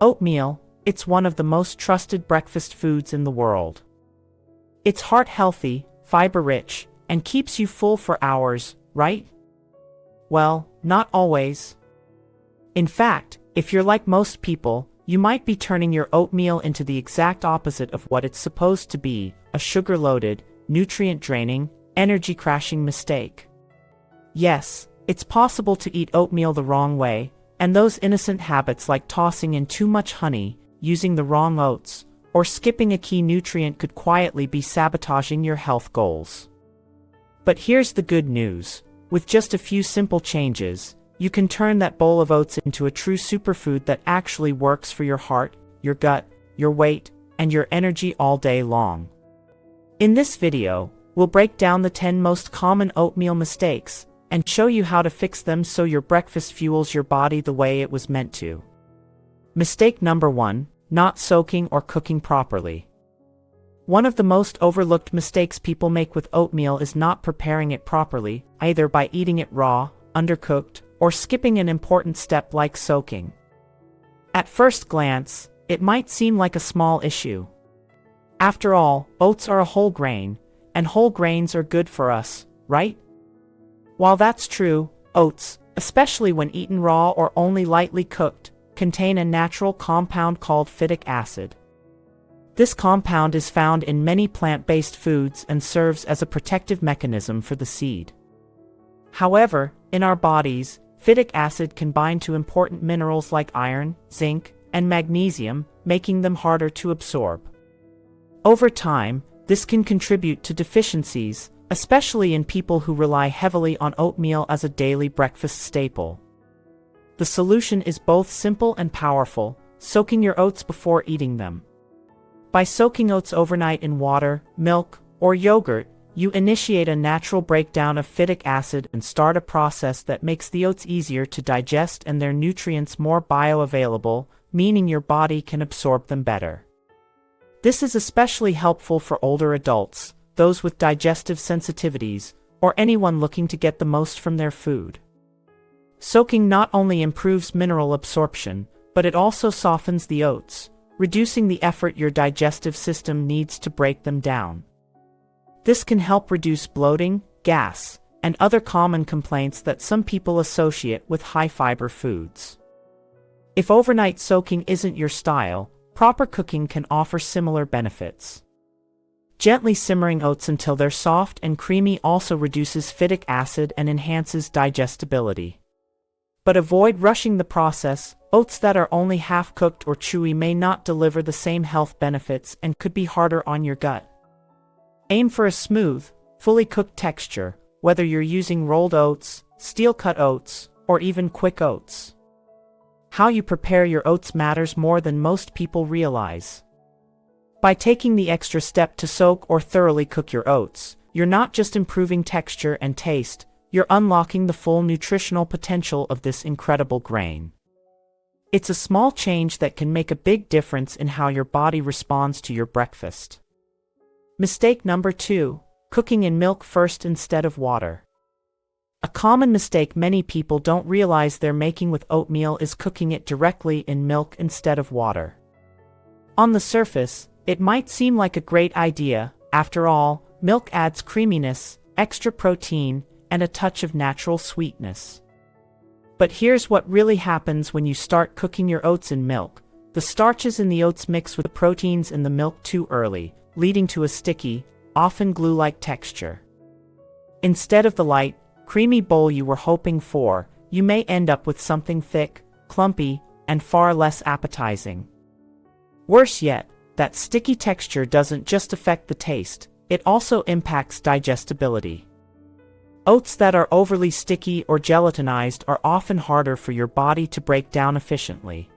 Oatmeal, it's one of the most trusted breakfast foods in the world. It's heart-healthy, fiber-rich, and keeps you full for hours, right? Well, not always. In fact, if you're like most people, you might be turning your oatmeal into the exact opposite of what it's supposed to be, a sugar-loaded, nutrient-draining, energy-crashing mistake. Yes, it's possible to eat oatmeal the wrong way, and those innocent habits like tossing in too much honey, using the wrong oats, or skipping a key nutrient could quietly be sabotaging your health goals. But here's the good news. With just a few simple changes, you can turn that bowl of oats into a true superfood that actually works for your heart, your gut, your weight, and your energy all day long. In this video, we'll break down the 10 most common oatmeal mistakes and show you how to fix them so your breakfast fuels your body the way it was meant to. Mistake number 1, not soaking or cooking properly. One of the most overlooked mistakes people make with oatmeal is not preparing it properly, either by eating it raw, undercooked, or skipping an important step like soaking. At first glance, it might seem like a small issue. After all, oats are a whole grain, and whole grains are good for us, right? While that's true, oats, especially when eaten raw or only lightly cooked, contain a natural compound called phytic acid. This compound is found in many plant-based foods and serves as a protective mechanism for the seed. However, in our bodies, phytic acid can bind to important minerals like iron, zinc, and magnesium, making them harder to absorb. Over time, this can contribute to deficiencies, especially in people who rely heavily on oatmeal as a daily breakfast staple. The solution is both simple and powerful: soaking your oats before eating them. By soaking oats overnight in water, milk, or yogurt, you initiate a natural breakdown of phytic acid and start a process that makes the oats easier to digest and their nutrients more bioavailable, meaning your body can absorb them better. This is especially helpful for older adults, those with digestive sensitivities, or anyone looking to get the most from their food. Soaking not only improves mineral absorption, but it also softens the oats, reducing the effort your digestive system needs to break them down. This can help reduce bloating, gas, and other common complaints that some people associate with high-fiber foods. If overnight soaking isn't your style, proper cooking can offer similar benefits. Gently simmering oats until they're soft and creamy also reduces phytic acid and enhances digestibility. But avoid rushing the process. Oats that are only half-cooked or chewy may not deliver the same health benefits and could be harder on your gut. Aim for a smooth, fully cooked texture, whether you're using rolled oats, steel-cut oats, or even quick oats. How you prepare your oats matters more than most people realize. By taking the extra step to soak or thoroughly cook your oats, you're not just improving texture and taste, you're unlocking the full nutritional potential of this incredible grain. It's a small change that can make a big difference in how your body responds to your breakfast. Mistake number 2, cooking in milk first instead of water. A common mistake many people don't realize they're making with oatmeal is cooking it directly in milk instead of water. On the surface, it might seem like a great idea. After all, milk adds creaminess, extra protein, and a touch of natural sweetness. But here's what really happens when you start cooking your oats in milk. The starches in the oats mix with the proteins in the milk too early, leading to a sticky, often glue-like texture. Instead of the light, creamy bowl you were hoping for, you may end up with something thick, clumpy, and far less appetizing. Worse yet, that sticky texture doesn't just affect the taste, it also impacts digestibility. Oats that are overly sticky or gelatinized are often harder for your body to break down efficiently.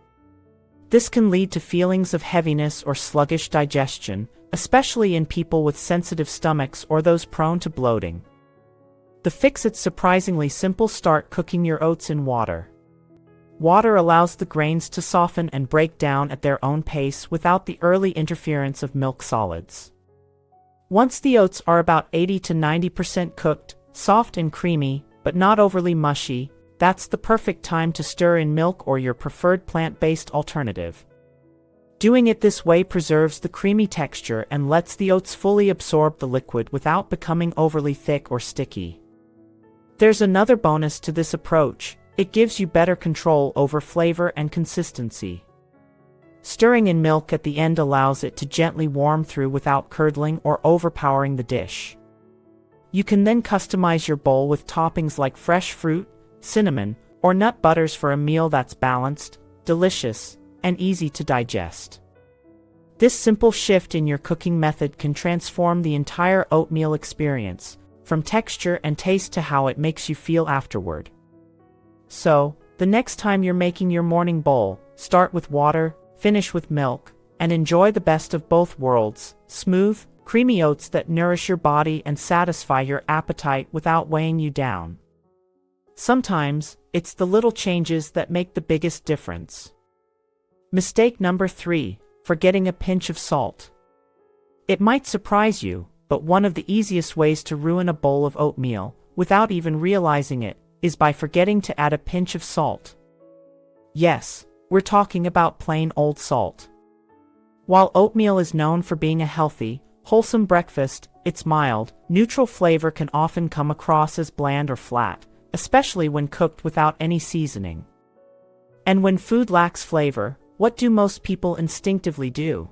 This can lead to feelings of heaviness or sluggish digestion, especially in people with sensitive stomachs or those prone to bloating. The fix is surprisingly simple: start cooking your oats in water. Water allows the grains to soften and break down at their own pace without the early interference of milk solids. Once the oats are about 80 to 90% cooked, soft and creamy, but not overly mushy, that's the perfect time to stir in milk or your preferred plant-based alternative, Doing it this way preserves the creamy texture and lets the oats fully absorb the liquid without becoming overly thick or sticky. There's another bonus to this approach: it gives you better control over flavor and consistency. Stirring in milk at the end allows it to gently warm through without curdling or overpowering the dish. You can then customize your bowl with toppings like fresh fruit, cinnamon, or nut butters for a meal that's balanced, delicious, and easy to digest. This simple shift in your cooking method can transform the entire oatmeal experience, from texture and taste to how it makes you feel afterward. So, the next time you're making your morning bowl, start with water, finish with milk, and enjoy the best of both worlds: smooth, creamy oats that nourish your body and satisfy your appetite without weighing you down. Sometimes, it's the little changes that make the biggest difference. Mistake number 3: forgetting a pinch of salt. It might surprise you, but one of the easiest ways to ruin a bowl of oatmeal, without even realizing it, is by forgetting to add a pinch of salt. Yes, we're talking about plain old salt. While oatmeal is known for being a healthy, wholesome breakfast, its mild, neutral flavor can often come across as bland or flat, especially when cooked without any seasoning. And when food lacks flavor, what do most people instinctively do?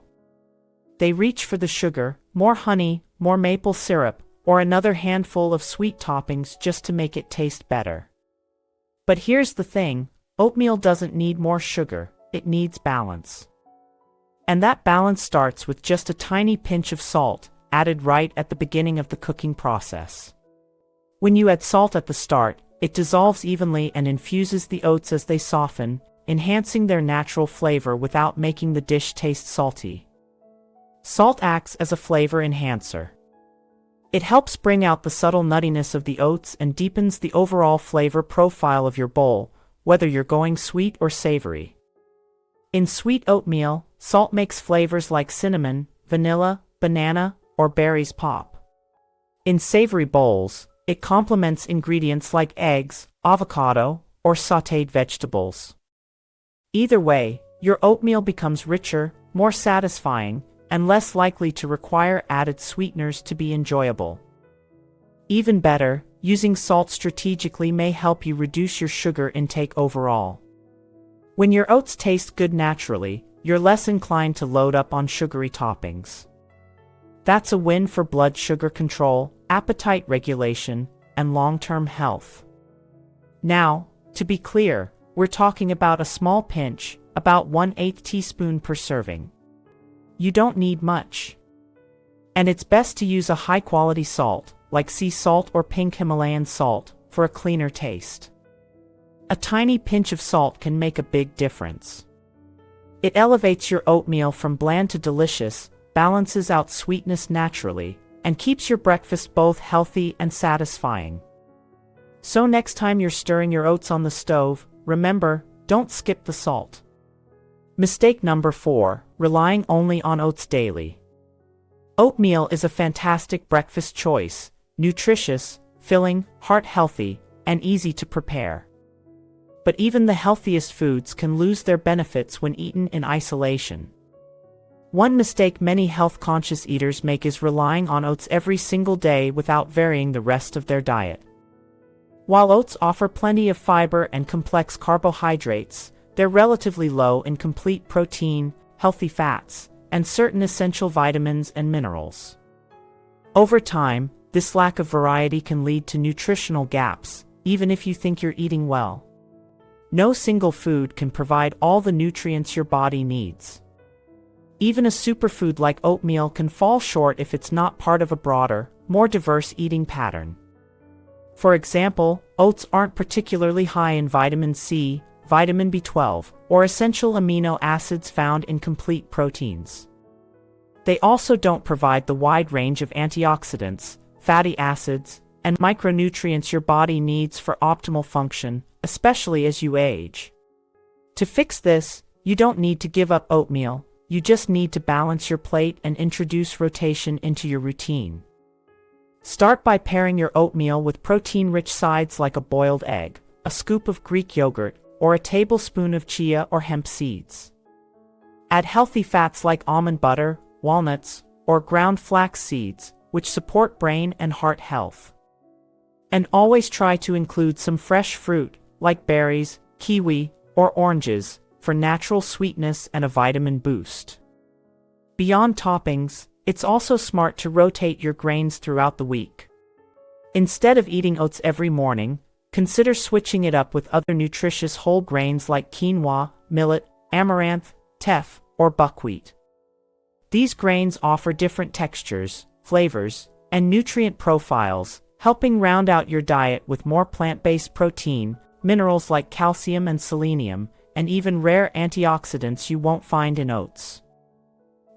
They reach for the sugar, more honey, more maple syrup, or another handful of sweet toppings just to make it taste better. But here's the thing: oatmeal doesn't need more sugar, it needs balance. And that balance starts with just a tiny pinch of salt, added right at the beginning of the cooking process. When you add salt at the start, it dissolves evenly and infuses the oats as they soften, enhancing their natural flavor without making the dish taste salty. Salt acts as a flavor enhancer. It helps bring out the subtle nuttiness of the oats and deepens the overall flavor profile of your bowl, whether you're going sweet or savory. In sweet oatmeal, salt makes flavors like cinnamon, vanilla, banana, or berries pop. In savory bowls, it complements ingredients like eggs, avocado, or sautéed vegetables. Either way, your oatmeal becomes richer, more satisfying, and less likely to require added sweeteners to be enjoyable. Even better, using salt strategically may help you reduce your sugar intake overall. When your oats taste good naturally, you're less inclined to load up on sugary toppings. That's a win for blood sugar control, appetite regulation, and long-term health. Now, to be clear, we're talking about a small pinch, about 1/8 teaspoon per serving. You don't need much. And it's best to use a high-quality salt, like sea salt or pink Himalayan salt, for a cleaner taste. A tiny pinch of salt can make a big difference. It elevates your oatmeal from bland to delicious, balances out sweetness naturally, and keeps your breakfast both healthy and satisfying. So next time you're stirring your oats on the stove, remember, don't skip the salt. Mistake number 4: relying only on oats daily. Oatmeal is a fantastic breakfast choice, nutritious, filling, heart-healthy, and easy to prepare. But even the healthiest foods can lose their benefits when eaten in isolation. One mistake many health-conscious eaters make is relying on oats every single day without varying the rest of their diet. While oats offer plenty of fiber and complex carbohydrates, they're relatively low in complete protein, healthy fats, and certain essential vitamins and minerals. Over time, this lack of variety can lead to nutritional gaps, even if you think you're eating well. No single food can provide all the nutrients your body needs. Even a superfood like oatmeal can fall short if it's not part of a broader, more diverse eating pattern. For example, oats aren't particularly high in vitamin C, vitamin B12, or essential amino acids found in complete proteins. They also don't provide the wide range of antioxidants, fatty acids, and micronutrients your body needs for optimal function, especially as you age. To fix this, you don't need to give up oatmeal, you just need to balance your plate and introduce rotation into your routine. Start by pairing your oatmeal with protein-rich sides like a boiled egg, a scoop of Greek yogurt, or a tablespoon of chia or hemp seeds. Add healthy fats like almond butter, walnuts, or ground flax seeds, which support brain and heart health. And always try to include some fresh fruit, like berries, kiwi, or oranges, for natural sweetness and a vitamin boost. Beyond toppings, it's also smart to rotate your grains throughout the week. Instead of eating oats every morning, consider switching it up with other nutritious whole grains like quinoa, millet, amaranth, teff, or buckwheat. These grains offer different textures, flavors, and nutrient profiles, helping round out your diet with more plant-based protein, minerals like calcium and selenium, and even rare antioxidants you won't find in oats.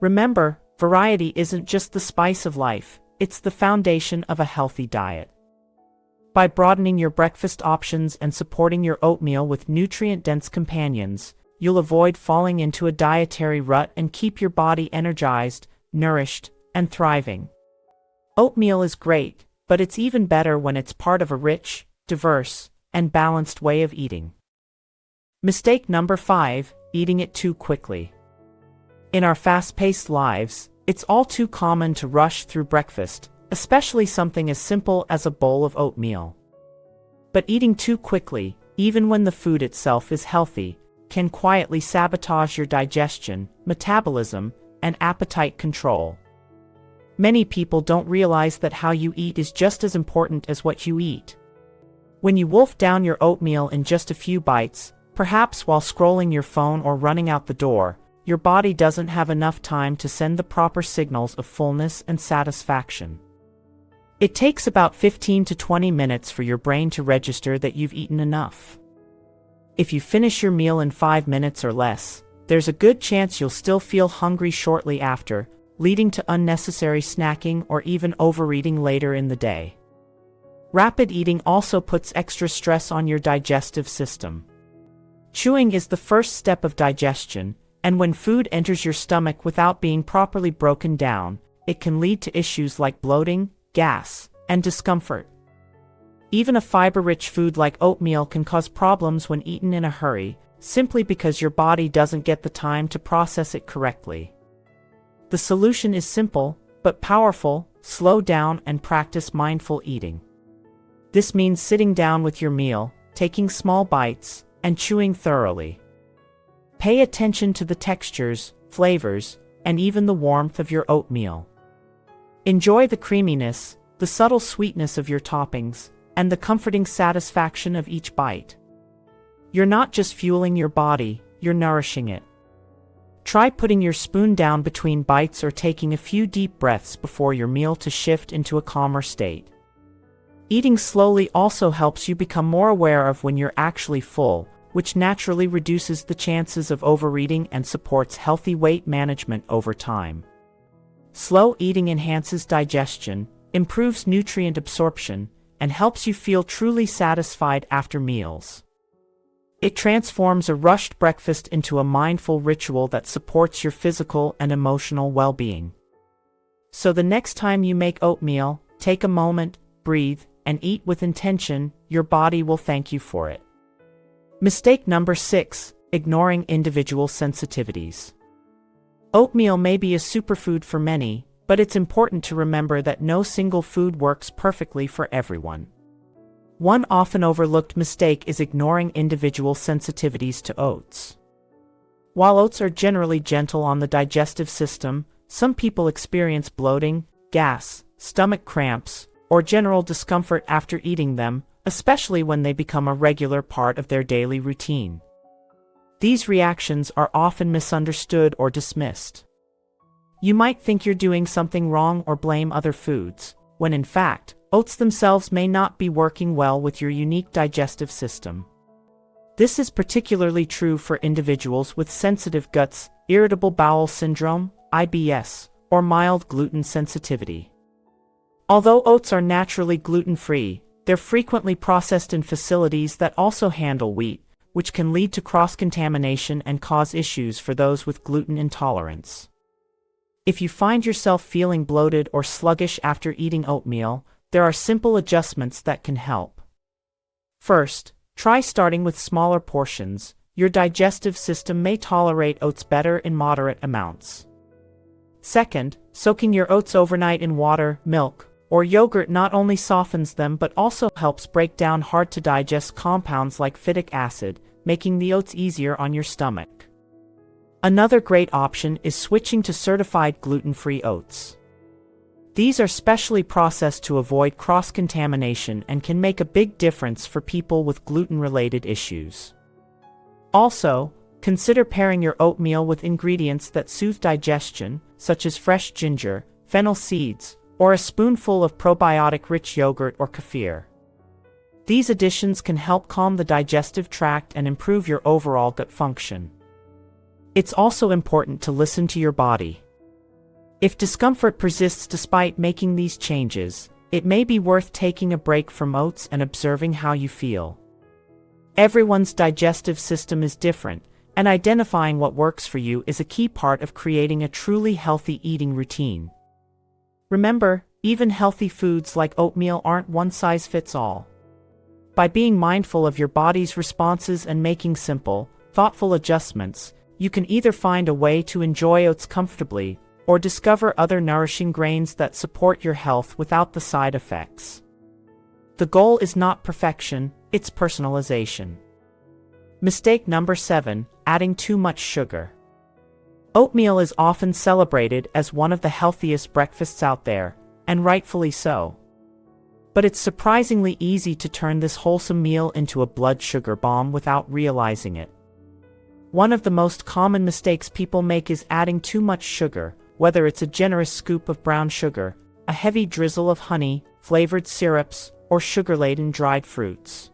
Remember, variety isn't just the spice of life, it's the foundation of a healthy diet. By broadening your breakfast options and supporting your oatmeal with nutrient-dense companions, you'll avoid falling into a dietary rut and keep your body energized, nourished, and thriving. Oatmeal is great, but it's even better when it's part of a rich, diverse, and balanced way of eating. Mistake number 5, eating it too quickly. In our fast-paced lives, it's all too common to rush through breakfast, especially something as simple as a bowl of oatmeal. But eating too quickly, even when the food itself is healthy, can quietly sabotage your digestion, metabolism, and appetite control. Many people don't realize that how you eat is just as important as what you eat. When you wolf down your oatmeal in just a few bites, perhaps while scrolling your phone or running out the door, your body doesn't have enough time to send the proper signals of fullness and satisfaction. It takes about 15 to 20 minutes for your brain to register that you've eaten enough. If you finish your meal in 5 minutes or less, there's a good chance you'll still feel hungry shortly after, leading to unnecessary snacking or even overeating later in the day. Rapid eating also puts extra stress on your digestive system. Chewing is the first step of digestion, and when food enters your stomach without being properly broken down, it can lead to issues like bloating, gas, and discomfort. Even a fiber-rich food like oatmeal can cause problems when eaten in a hurry, simply because your body doesn't get the time to process it correctly. The solution is simple, but powerful: slow down and practice mindful eating. This means sitting down with your meal, taking small bites, and chewing thoroughly. Pay attention to the textures, flavors, and even the warmth of your oatmeal. Enjoy the creaminess, the subtle sweetness of your toppings, and the comforting satisfaction of each bite. You're not just fueling your body, you're nourishing it. Try putting your spoon down between bites or taking a few deep breaths before your meal to shift into a calmer state. Eating slowly also helps you become more aware of when you're actually full, which naturally reduces the chances of overeating and supports healthy weight management over time. Slow eating enhances digestion, improves nutrient absorption, and helps you feel truly satisfied after meals. It transforms a rushed breakfast into a mindful ritual that supports your physical and emotional well-being. So the next time you make oatmeal, take a moment, breathe, and eat with intention. Your body will thank you for it. Mistake number 6, ignoring individual sensitivities. Oatmeal may be a superfood for many, but it's important to remember that no single food works perfectly for everyone. One often overlooked mistake is ignoring individual sensitivities to oats. While oats are generally gentle on the digestive system, some people experience bloating, gas, stomach cramps, or general discomfort after eating them, especially when they become a regular part of their daily routine. These reactions are often misunderstood or dismissed. You might think you're doing something wrong or blame other foods, when in fact, oats themselves may not be working well with your unique digestive system. This is particularly true for individuals with sensitive guts, irritable bowel syndrome, IBS, or mild gluten sensitivity. Although oats are naturally gluten-free, they're frequently processed in facilities that also handle wheat, which can lead to cross-contamination and cause issues for those with gluten intolerance. If you find yourself feeling bloated or sluggish after eating oatmeal, there are simple adjustments that can help. First, try starting with smaller portions, your digestive system may tolerate oats better in moderate amounts. Second, soaking your oats overnight in water, milk, or yogurt not only softens them but also helps break down hard-to-digest compounds like phytic acid, making the oats easier on your stomach. Another great option is switching to certified gluten-free oats. These are specially processed to avoid cross-contamination and can make a big difference for people with gluten-related issues. Also, consider pairing your oatmeal with ingredients that soothe digestion, such as fresh ginger, fennel seeds, or a spoonful of probiotic-rich yogurt or kefir. These additions can help calm the digestive tract and improve your overall gut function. It's also important to listen to your body. If discomfort persists despite making these changes, it may be worth taking a break from oats and observing how you feel. Everyone's digestive system is different, and identifying what works for you is a key part of creating a truly healthy eating routine. Remember, even healthy foods like oatmeal aren't one size fits all. By being mindful of your body's responses and making simple, thoughtful adjustments, you can either find a way to enjoy oats comfortably or discover other nourishing grains that support your health without the side effects. The goal is not perfection, it's personalization. Mistake number 7, adding too much sugar. Oatmeal is often celebrated as one of the healthiest breakfasts out there, and rightfully so. But it's surprisingly easy to turn this wholesome meal into a blood sugar bomb without realizing it. One of the most common mistakes people make is adding too much sugar, whether it's a generous scoop of brown sugar, a heavy drizzle of honey, flavored syrups, or sugar-laden dried fruits.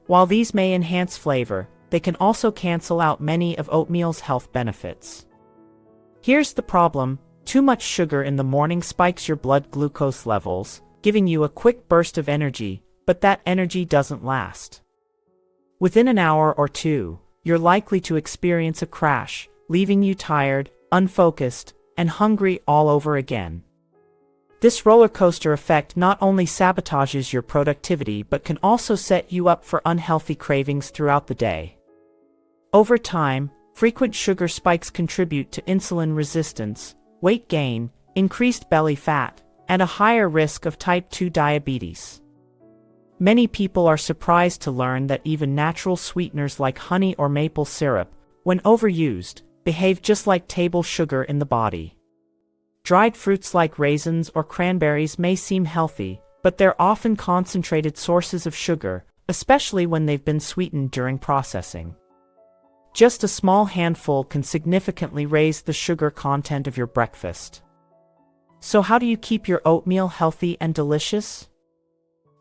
While these may enhance flavor, they can also cancel out many of oatmeal's health benefits. Here's the problem: too much sugar in the morning spikes your blood glucose levels, giving you a quick burst of energy, but that energy doesn't last. Within an hour or two, you're likely to experience a crash, leaving you tired, unfocused, and hungry all over again. This roller coaster effect not only sabotages your productivity but can also set you up for unhealthy cravings throughout the day. Over time, frequent sugar spikes contribute to insulin resistance, weight gain, increased belly fat, and a higher risk of type 2 diabetes. Many people are surprised to learn that even natural sweeteners like honey or maple syrup, when overused, behave just like table sugar in the body. Dried fruits like raisins or cranberries may seem healthy, but they're often concentrated sources of sugar, especially when they've been sweetened during processing. Just a small handful can significantly raise the sugar content of your breakfast. So how do you keep your oatmeal healthy and delicious?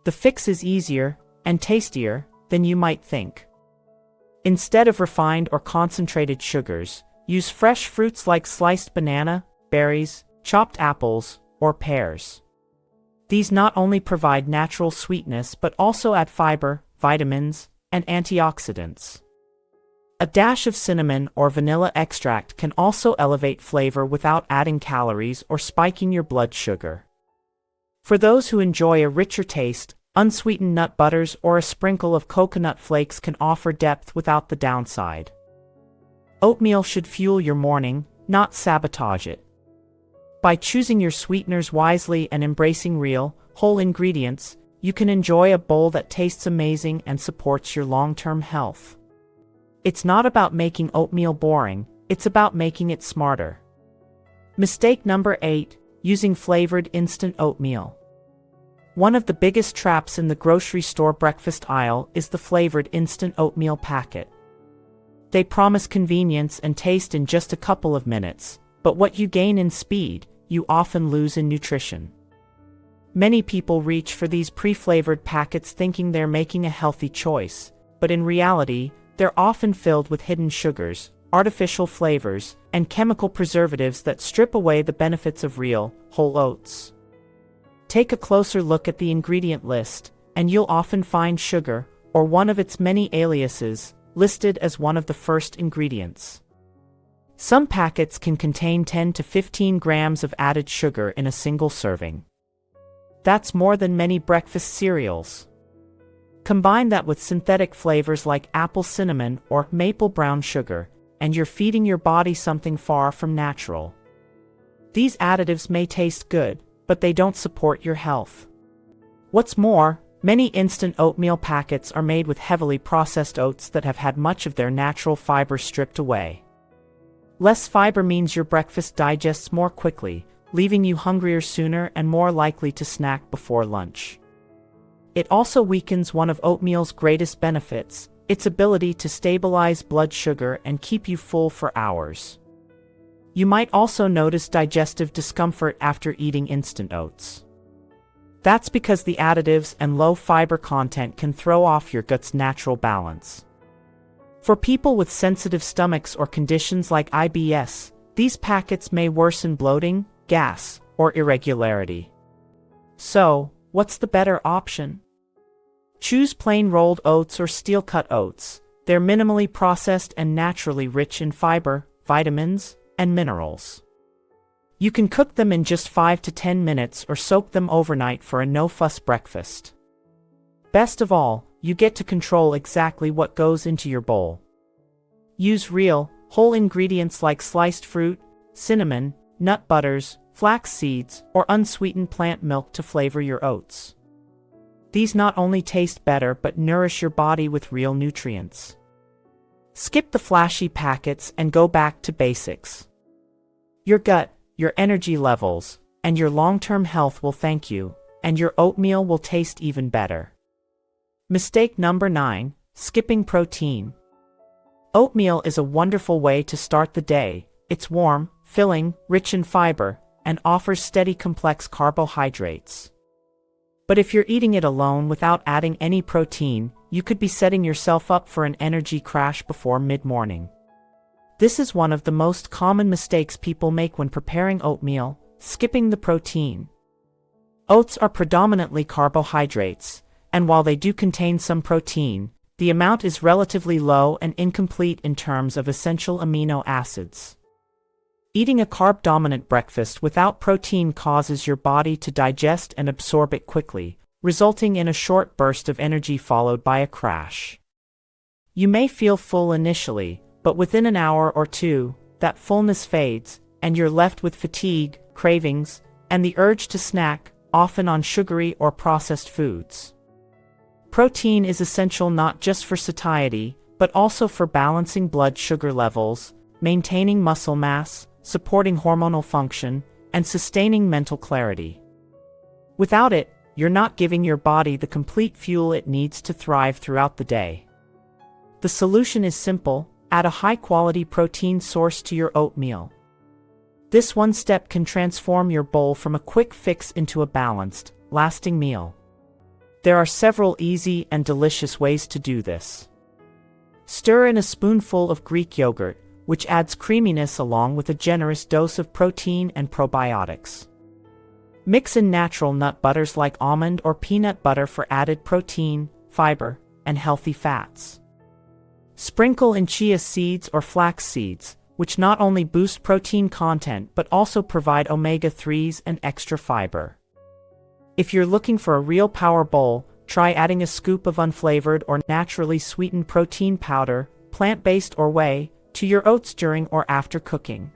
The fix is easier and tastier than you might think. Instead of refined or concentrated sugars, use fresh fruits like sliced banana, berries, chopped apples, or pears. These not only provide natural sweetness but also add fiber, vitamins, and antioxidants. A dash of cinnamon or vanilla extract can also elevate flavor without adding calories or spiking your blood sugar. For those who enjoy a richer taste, unsweetened nut butters or a sprinkle of coconut flakes can offer depth without the downside. Oatmeal should fuel your morning, not sabotage it. By choosing your sweeteners wisely and embracing real, whole ingredients, you can enjoy a bowl that tastes amazing and supports your long-term health. It's not about making oatmeal boring, it's about making it smarter. Mistake number 8, using flavored instant oatmeal. One of the biggest traps in the grocery store breakfast aisle is the flavored instant oatmeal packet. They promise convenience and taste in just a couple of minutes, but what you gain in speed, you often lose in nutrition. Many people reach for these pre-flavored packets thinking they're making a healthy choice, but in reality, they're often filled with hidden sugars, artificial flavors, and chemical preservatives that strip away the benefits of real, whole oats. Take a closer look at the ingredient list, and you'll often find sugar, or one of its many aliases, listed as one of the first ingredients. Some packets can contain 10 to 15 grams of added sugar in a single serving. That's more than many breakfast cereals. Combine that with synthetic flavors like apple cinnamon or maple brown sugar, and you're feeding your body something far from natural. These additives may taste good, but they don't support your health. What's more, many instant oatmeal packets are made with heavily processed oats that have had much of their natural fiber stripped away. Less fiber means your breakfast digests more quickly, leaving you hungrier sooner and more likely to snack before lunch. It also weakens one of oatmeal's greatest benefits, its ability to stabilize blood sugar and keep you full for hours. You might also notice digestive discomfort after eating instant oats. That's because the additives and low fiber content can throw off your gut's natural balance. For people with sensitive stomachs or conditions like IBS, these packets may worsen bloating, gas, or irregularity. So, what's the better option? Choose plain rolled oats or steel-cut oats. They're minimally processed and naturally rich in fiber, vitamins, and minerals. You can cook them in just 5 to 10 minutes or soak them overnight for a no-fuss breakfast. Best of all, you get to control exactly what goes into your bowl. Use real, whole ingredients like sliced fruit, cinnamon, nut butters, flax seeds, or unsweetened plant milk to flavor your oats. These not only taste better but nourish your body with real nutrients. Skip the flashy packets and go back to basics. Your gut, your energy levels, and your long-term health will thank you, and your oatmeal will taste even better. Mistake number 9, skipping protein. Oatmeal is a wonderful way to start the day. It's warm, filling, rich in fiber, and offers steady complex carbohydrates. But if you're eating it alone without adding any protein, you could be setting yourself up for an energy crash before mid-morning. This is one of the most common mistakes people make when preparing oatmeal, skipping the protein. Oats are predominantly carbohydrates, and while they do contain some protein, the amount is relatively low and incomplete in terms of essential amino acids. Eating a carb-dominant breakfast without protein causes your body to digest and absorb it quickly, resulting in a short burst of energy followed by a crash. You may feel full initially, but within an hour or two, that fullness fades, and you're left with fatigue, cravings, and the urge to snack, often on sugary or processed foods. Protein is essential not just for satiety, but also for balancing blood sugar levels, maintaining muscle mass, supporting hormonal function, and sustaining mental clarity. Without it, you're not giving your body the complete fuel it needs to thrive throughout the day. The solution is simple: add a high-quality protein source to your oatmeal. This one step can transform your bowl from a quick fix into a balanced, lasting meal. There are several easy and delicious ways to do this. Stir in a spoonful of Greek yogurt, which adds creaminess along with a generous dose of protein and probiotics. Mix in natural nut butters like almond or peanut butter for added protein, fiber, and healthy fats. Sprinkle in chia seeds or flax seeds, which not only boost protein content but also provide omega-3s and extra fiber. If you're looking for a real power bowl, try adding a scoop of unflavored or naturally sweetened protein powder, plant-based or whey, to your oats during or after cooking.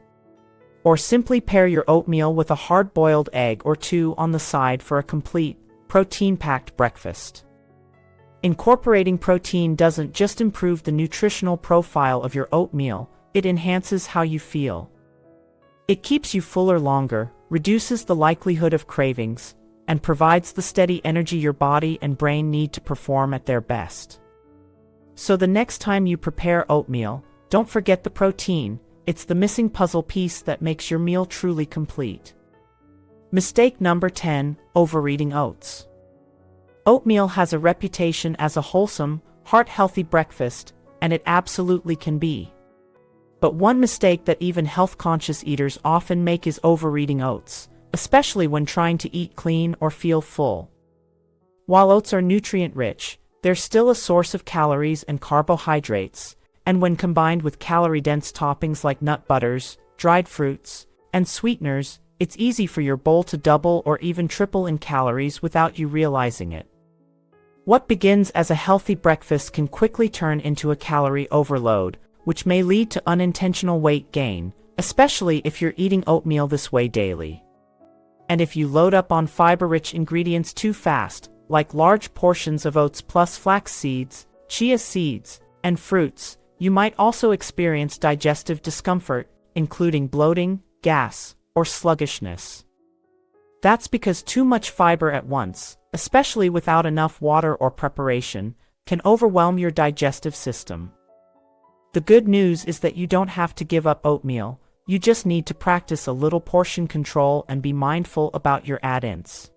Or simply pair your oatmeal with a hard-boiled egg or two on the side for a complete, protein-packed breakfast. Incorporating protein doesn't just improve the nutritional profile of your oatmeal, it enhances how you feel. It keeps you fuller longer, reduces the likelihood of cravings, and provides the steady energy your body and brain need to perform at their best. So the next time you prepare oatmeal, don't forget the protein. It's the missing puzzle piece that makes your meal truly complete. Mistake number 10, overeating oats. Oatmeal has a reputation as a wholesome, heart-healthy breakfast, and it absolutely can be. But one mistake that even health-conscious eaters often make is overeating oats, especially when trying to eat clean or feel full. While oats are nutrient-rich, they're still a source of calories and carbohydrates, and when combined with calorie-dense toppings like nut butters, dried fruits, and sweeteners, it's easy for your bowl to double or even triple in calories without you realizing it. What begins as a healthy breakfast can quickly turn into a calorie overload, which may lead to unintentional weight gain, especially if you're eating oatmeal this way daily. And if you load up on fiber-rich ingredients too fast, like large portions of oats plus flax seeds, chia seeds, and fruits, you might also experience digestive discomfort, including bloating, gas, or sluggishness. That's because too much fiber at once, especially without enough water or preparation, can overwhelm your digestive system. The good news is that you don't have to give up oatmeal, you just need to practice a little portion control and be mindful about your add-ins.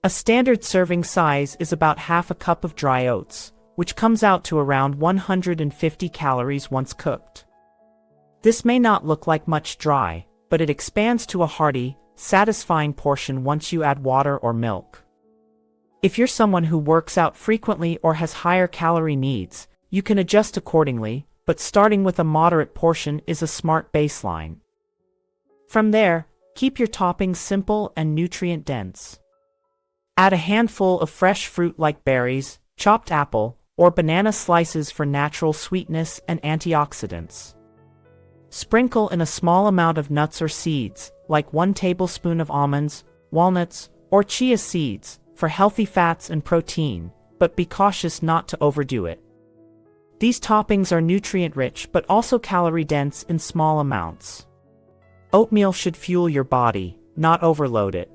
A standard serving size is about half a cup of dry oats, which comes out to around 150 calories once cooked. This may not look like much dry, but it expands to a hearty, satisfying portion once you add water or milk. If you're someone who works out frequently or has higher calorie needs, you can adjust accordingly, but starting with a moderate portion is a smart baseline. From there, keep your toppings simple and nutrient-dense. Add a handful of fresh fruit like berries, chopped apple, or banana slices for natural sweetness and antioxidants. Sprinkle in a small amount of nuts or seeds, like 1 tablespoon of almonds, walnuts, or chia seeds, for healthy fats and protein, but be cautious not to overdo it. These toppings are nutrient-rich but also calorie-dense in small amounts. Oatmeal should fuel your body, not overload it.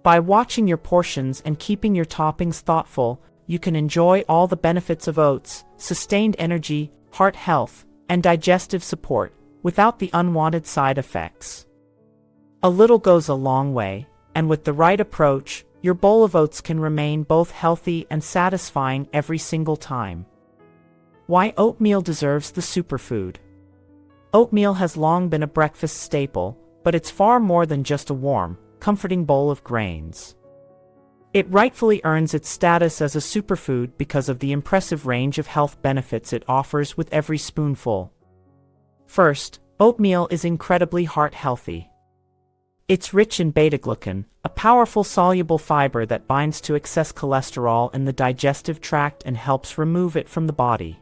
By watching your portions and keeping your toppings thoughtful, you can enjoy all the benefits of oats, sustained energy, heart health, and digestive support, without the unwanted side effects. A little goes a long way, and with the right approach, your bowl of oats can remain both healthy and satisfying every single time. Why oatmeal deserves the superfood. Oatmeal has long been a breakfast staple, but it's far more than just a warm, comforting bowl of grains. It rightfully earns its status as a superfood because of the impressive range of health benefits it offers with every spoonful. First, oatmeal is incredibly heart-healthy. It's rich in beta-glucan, a powerful soluble fiber that binds to excess cholesterol in the digestive tract and helps remove it from the body.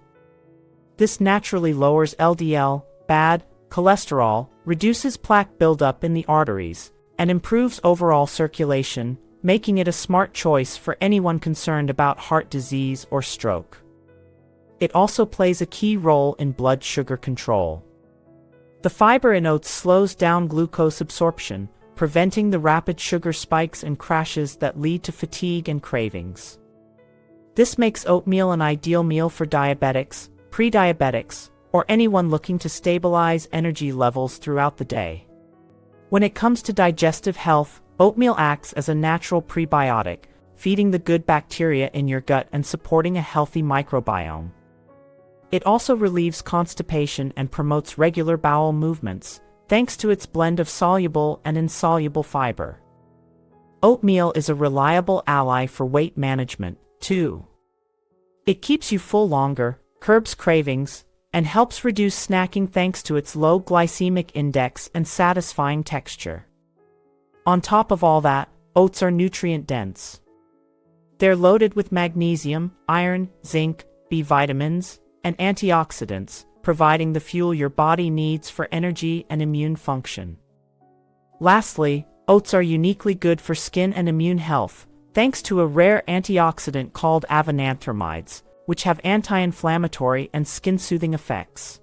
This naturally lowers LDL, bad cholesterol, reduces plaque buildup in the arteries, and improves overall circulation, making it a smart choice for anyone concerned about heart disease or stroke. It also plays a key role in blood sugar control. The fiber in oats slows down glucose absorption, preventing the rapid sugar spikes and crashes that lead to fatigue and cravings. This makes oatmeal an ideal meal for diabetics, pre-diabetics, or anyone looking to stabilize energy levels throughout the day. When it comes to digestive health, oatmeal acts as a natural prebiotic, feeding the good bacteria in your gut and supporting a healthy microbiome. It also relieves constipation and promotes regular bowel movements, thanks to its blend of soluble and insoluble fiber. Oatmeal is a reliable ally for weight management, too. It keeps you full longer, curbs cravings, and helps reduce snacking thanks to its low glycemic index and satisfying texture. On top of all that, oats are nutrient-dense. They're loaded with magnesium, iron, zinc, B vitamins, and antioxidants, providing the fuel your body needs for energy and immune function. Lastly, oats are uniquely good for skin and immune health, thanks to a rare antioxidant called avenanthramides, which have anti-inflammatory and skin-soothing effects.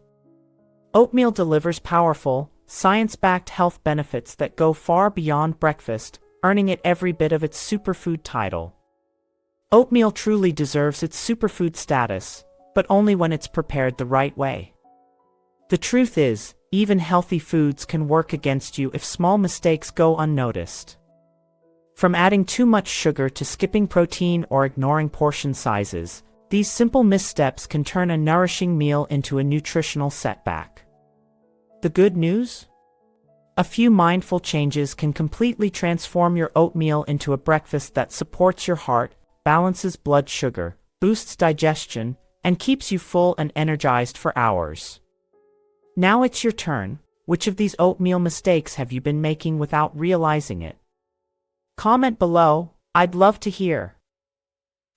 Oatmeal delivers powerful, science-backed health benefits that go far beyond breakfast, earning it every bit of its superfood title. Oatmeal truly deserves its superfood status, but only when it's prepared the right way. The truth is, even healthy foods can work against you if small mistakes go unnoticed. From adding too much sugar to skipping protein or ignoring portion sizes, these simple missteps can turn a nourishing meal into a nutritional setback. The good news? A few mindful changes can completely transform your oatmeal into a breakfast that supports your heart, balances blood sugar, boosts digestion, and keeps you full and energized for hours. Now it's your turn. Which of these oatmeal mistakes have you been making without realizing it? Comment below, I'd love to hear.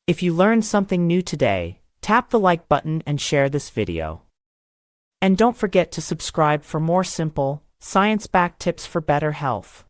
If you learned something new today, tap the like button and share this video. And don't forget to subscribe for more simple, science-backed tips for better health.